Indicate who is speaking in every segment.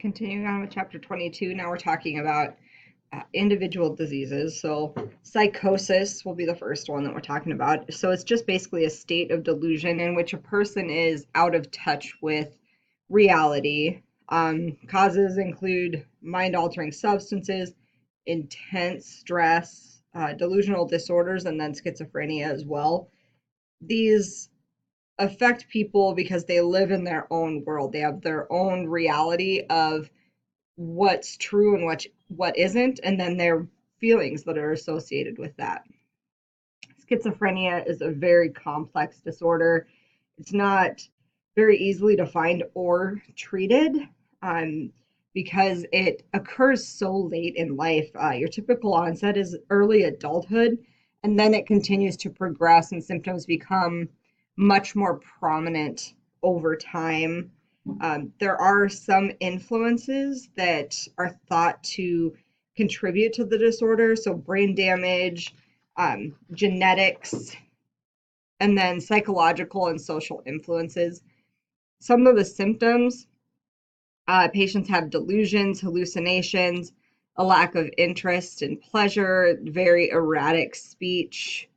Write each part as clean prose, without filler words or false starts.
Speaker 1: Continuing on with chapter 22, now we're talking about individual diseases. So, psychosis will be the first one that we're talking about. So, it's just basically a state of delusion in which a person is out of touch with reality. Causes include mind altering substances, intense stress, delusional disorders, and then schizophrenia as well. These affect people because they live in their own world. They have their own reality of what's true and what isn't, and then their feelings that are associated with that. Schizophrenia is a very complex disorder. It's not very easily defined or treated because it occurs so late in life. Your typical onset is early adulthood, and then it continues to progress, and symptoms become much more prominent over time. There are some influences that are thought to contribute to the disorder, so brain damage, genetics, and then psychological and social influences. Some of the symptoms, patients have delusions, hallucinations, a lack of interest and pleasure, very erratic speech.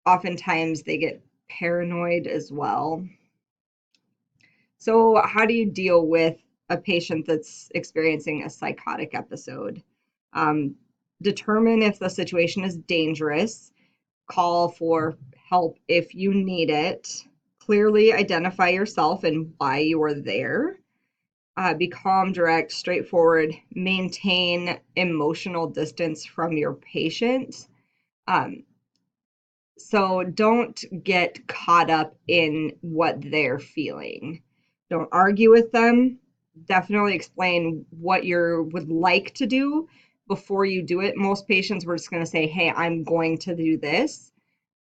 Speaker 1: Oftentimes they get paranoid as well. So how do you deal with a patient that's experiencing a psychotic episode? Determine if the situation is dangerous. Call for help if you need it. Clearly identify yourself and why you are there. Be calm, direct, straightforward. Maintain emotional distance from your patient. So don't get caught up in what they're feeling. Don't argue with them. Definitely explain what you would like to do before you do it. Most patients were just going to say, hey, I'm going to do this.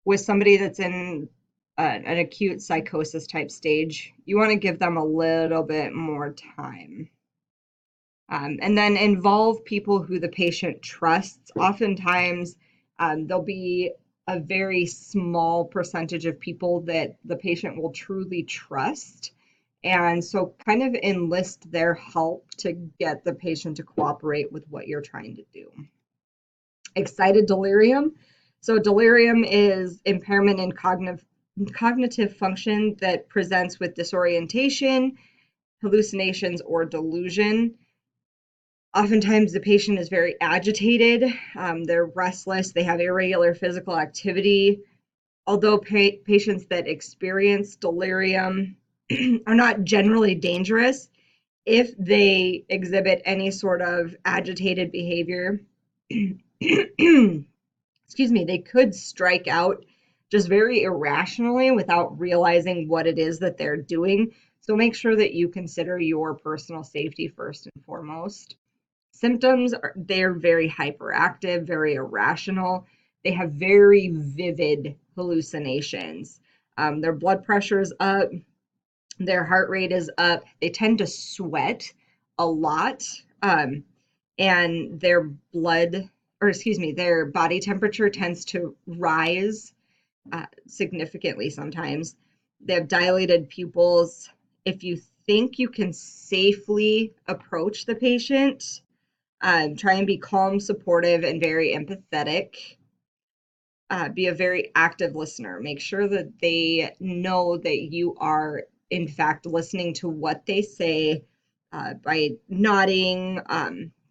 Speaker 1: With somebody that's in an acute psychosis type stage, you want to give them a little bit more time. And then involve people who the patient trusts. Oftentimes, there'll be a very small percentage of people that the patient will truly trust. And so kind of enlist their help to get the patient to cooperate with what you're trying to do. Excited delirium. So delirium is impairment in cognitive function that presents with disorientation, hallucinations, or delusion. Oftentimes the patient is very agitated, they're restless, they have irregular physical activity. Although patients that experience delirium are not generally dangerous, if they exhibit any sort of agitated behavior, excuse me, they could strike out just very irrationally without realizing what it is that they're doing. So make sure that you consider your personal safety first and foremost. Symptoms, they're very hyperactive, very irrational. They have very vivid hallucinations. Their blood pressure is up, their heart rate is up. They tend to sweat a lot, and their their body temperature tends to rise significantly sometimes. They have dilated pupils. If you think you can safely approach the patient, try and be calm, supportive, and very empathetic. Be a very active listener. Make sure that they know that you are, in fact, listening to what they say by nodding.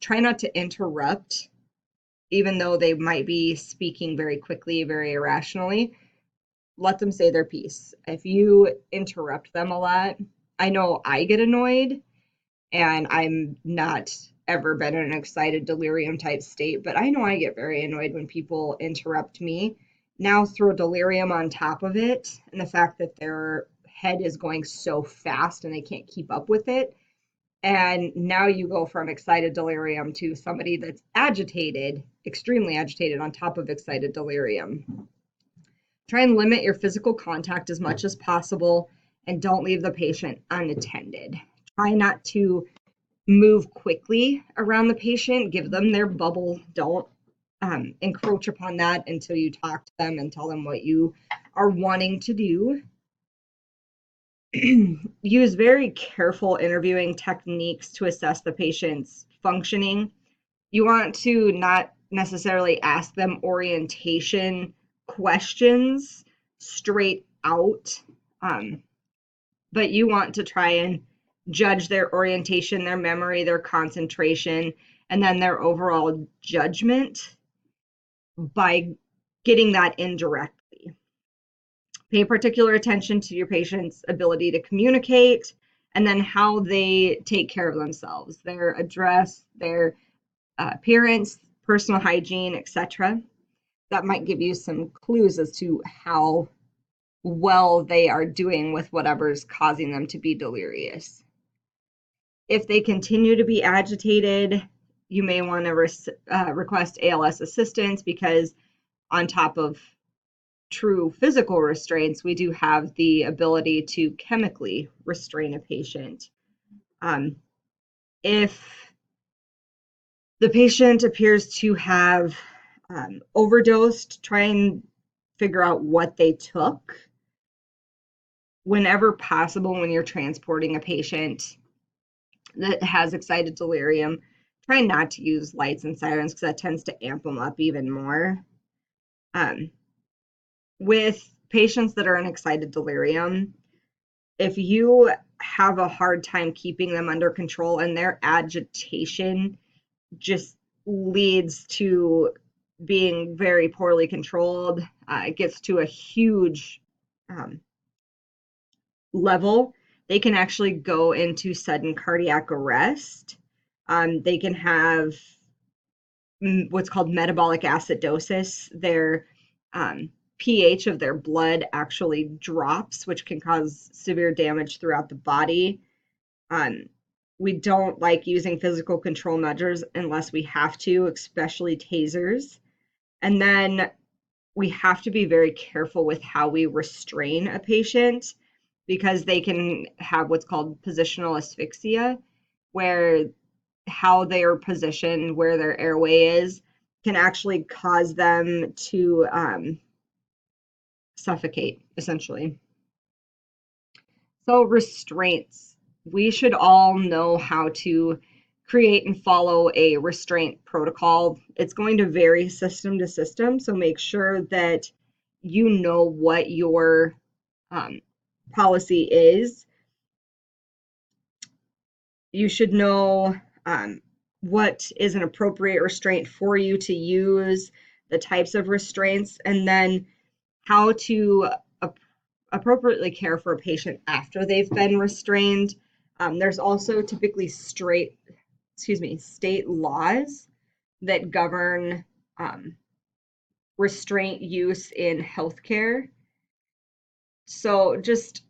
Speaker 1: Try not to interrupt, even though they might be speaking very quickly, very irrationally. Let them say their piece. If you interrupt them a lot, I know I get annoyed, and I'm not ever been in an excited delirium type state, but I know I get very annoyed when people interrupt me. Now throw delirium on top of it, and the fact that their head is going so fast and they can't keep up with it. And now you go from excited delirium to somebody that's agitated, extremely agitated on top of excited delirium. Try and limit your physical contact as much as possible, and don't leave the patient unattended. Try not to move quickly around the patient, give them their bubble. Don't encroach upon that until you talk to them and tell them what you are wanting to do. use very careful interviewing techniques to assess the patient's functioning. You want to not necessarily ask them orientation questions straight out, but you want to try and judge their orientation, their memory, their concentration, and then their overall judgment by getting that indirectly. Pay particular attention to your patient's ability to communicate and then how they take care of themselves, their address, their appearance, personal hygiene, etc. That might give you some clues as to how well they are doing with whatever's causing them to be delirious. If they continue to be agitated, you may want to request ALS assistance, because on top of true physical restraints, we do have the ability to chemically restrain a patient. If the patient appears to have overdosed, try and figure out what they took. Whenever possible, when you're transporting a patient that has excited delirium, try not to use lights and sirens, because that tends to amp them up even more. With patients that are in excited delirium, if you have a hard time keeping them under control and their agitation just leads to being very poorly controlled, it gets to a huge level, they can actually go into sudden cardiac arrest. They can have what's called metabolic acidosis. Their pH of their blood actually drops, which can cause severe damage throughout the body. We don't like using physical control measures unless we have to, especially tasers. And then we have to be very careful with how we restrain a patient, because they can have what's called positional asphyxia, where how they are positioned, where their airway is, can actually cause them to suffocate, essentially. So restraints. We should all know how to create and follow a restraint protocol. It's going to vary system to system, so make sure that you know what your policy is. You should know what is an appropriate restraint for you to use, the types of restraints, and then how to appropriately care for a patient after they've been restrained. There's also typically state laws that govern restraint use in healthcare. So just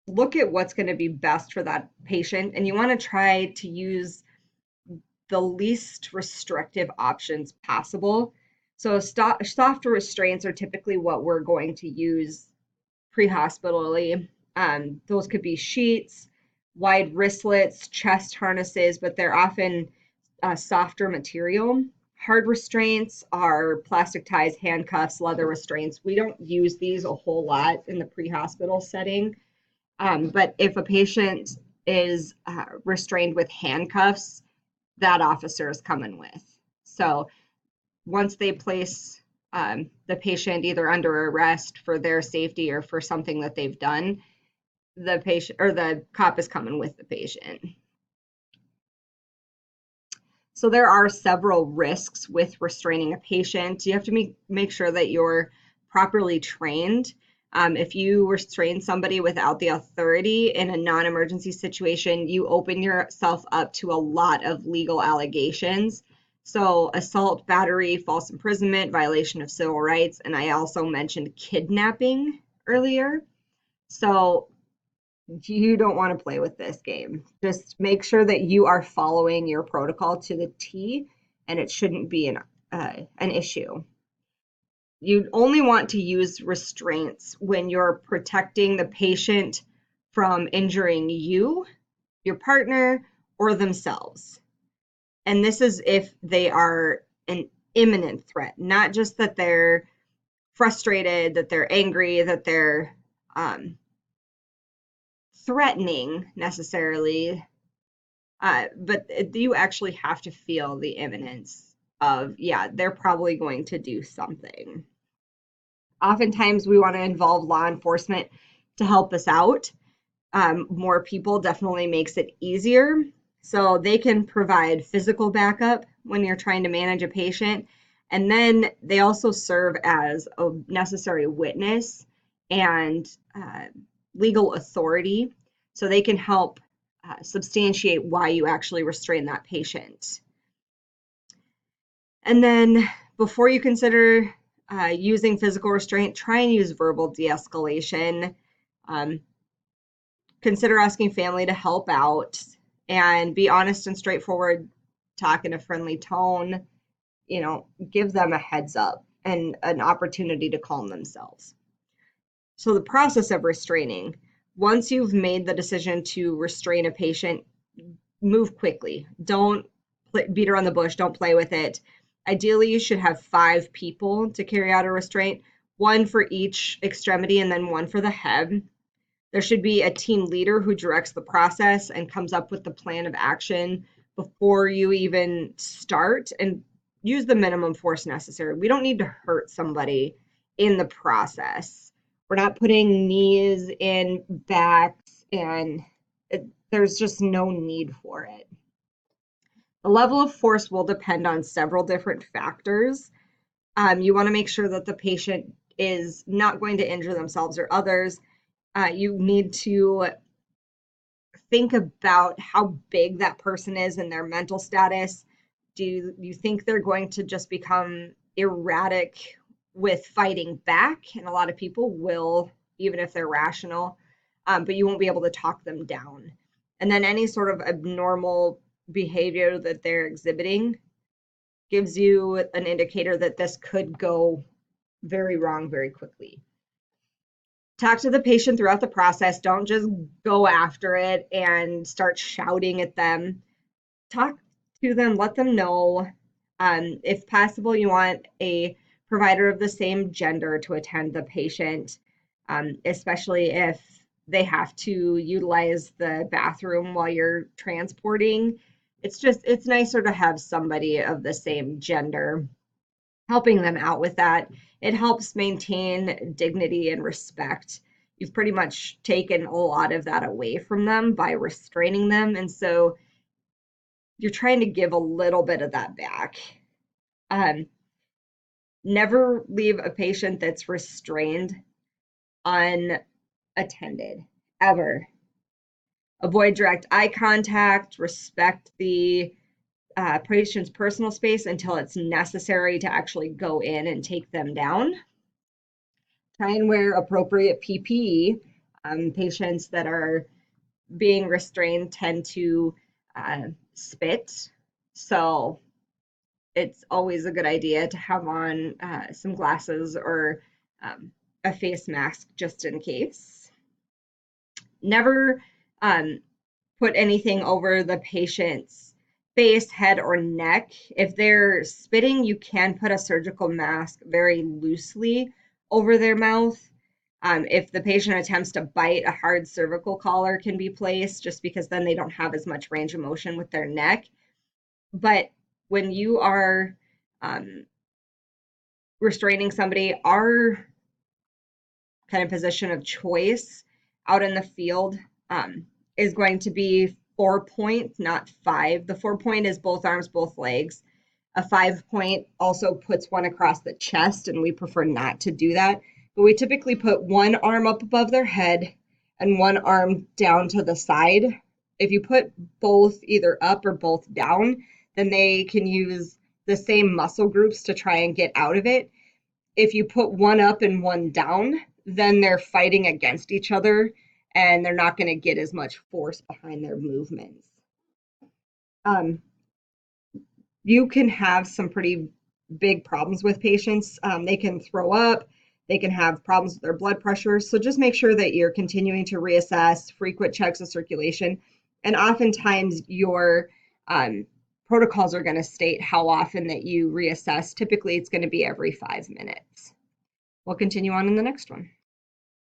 Speaker 1: look at what's going to be best for that patient, and you want to try to use the least restrictive options possible. So softer restraints are typically what we're going to use pre-hospitally. Those could be sheets, wide wristlets, chest harnesses, but they're often softer material. Hard restraints are plastic ties, handcuffs, leather restraints. We don't use these a whole lot in the pre-hospital setting. But if a patient is restrained with handcuffs, that officer is coming with. So once they place the patient either under arrest for their safety or for something that they've done, the patient or the cop is coming with the patient. So there are several risks with restraining a patient. You have to make sure that you're properly trained. If you restrain somebody without the authority in a non-emergency situation, you open yourself up to a lot of legal allegations. So assault, battery, false imprisonment, violation of civil rights, and I also mentioned kidnapping earlier. So you don't want to play with this game. Just make sure that you are following your protocol to the T, and it shouldn't be an issue. You only want to use restraints when you're protecting the patient from injuring you, your partner, or themselves. And this is if they are an imminent threat, not just that they're frustrated, that they're angry, that they're threatening necessarily, but you actually have to feel the imminence of, yeah, they're probably going to do something. Oftentimes, we want to involve law enforcement to help us out. More people definitely makes it easier. So they can provide physical backup when you're trying to manage a patient. And then they also serve as a necessary witness and legal authority. So they can help substantiate why you actually restrain that patient. And then before you consider using physical restraint, try and use verbal de-escalation. Consider asking family to help out and be honest and straightforward, talk in a friendly tone, give them a heads up and an opportunity to calm themselves. So the process of restraining, once you've made the decision to restrain a patient, move quickly. Don't beat around the bush. Don't play with it. Ideally, you should have 5 people to carry out a restraint, 1 for each extremity and then 1 for the head. There should be a team leader who directs the process and comes up with the plan of action before you even start, and use the minimum force necessary. We don't need to hurt somebody in the process. We're not putting knees in backs, and there's just no need for it. The level of force will depend on several different factors. You want to make sure that the patient is not going to injure themselves or others. You need to think about how big that person is and their mental status. Do you think they're going to just become erratic with fighting back? And a lot of people will, even if they're rational, but you won't be able to talk them down. And then any sort of abnormal behavior that they're exhibiting gives you an indicator that this could go very wrong very quickly. Talk to the patient throughout the process. Don't just go after it and start shouting at them. Talk to them, let them know. If possible, you want a provider of the same gender to attend the patient, especially if they have to utilize the bathroom while you're transporting. It's nicer to have somebody of the same gender helping them out with that. It helps maintain dignity and respect. You've pretty much taken a lot of that away from them by restraining them. And so you're trying to give a little bit of that back. Never leave a patient that's restrained unattended, ever. Avoid direct eye contact, respect the patient's personal space until it's necessary to actually go in and take them down. Try and wear appropriate PPE. Patients that are being restrained tend to spit, so it's always a good idea to have on some glasses or a face mask just in case. Never put anything over the patient's face, head, or neck. If they're spitting, you can put a surgical mask very loosely over their mouth. If the patient attempts to bite, a hard cervical collar can be placed, just because then they don't have as much range of motion with their neck. But when you are restraining somebody, our kind of position of choice out in the field is going to be 4 point, not 5. The 4 point is both arms, both legs. A 5 point also puts one across the chest, and we prefer not to do that. But we typically put one arm up above their head and one arm down to the side. If you put both either up or both down, then they can use the same muscle groups to try and get out of it. If you put one up and one down, then they're fighting against each other and they're not going to get as much force behind their movements. You can have some pretty big problems with patients. They can throw up, they can have problems with their blood pressure. So just make sure that you're continuing to reassess, frequent checks of circulation, and oftentimes your protocols are going to state how often that you reassess. Typically, it's going to be every 5 minutes. We'll continue on in the next one.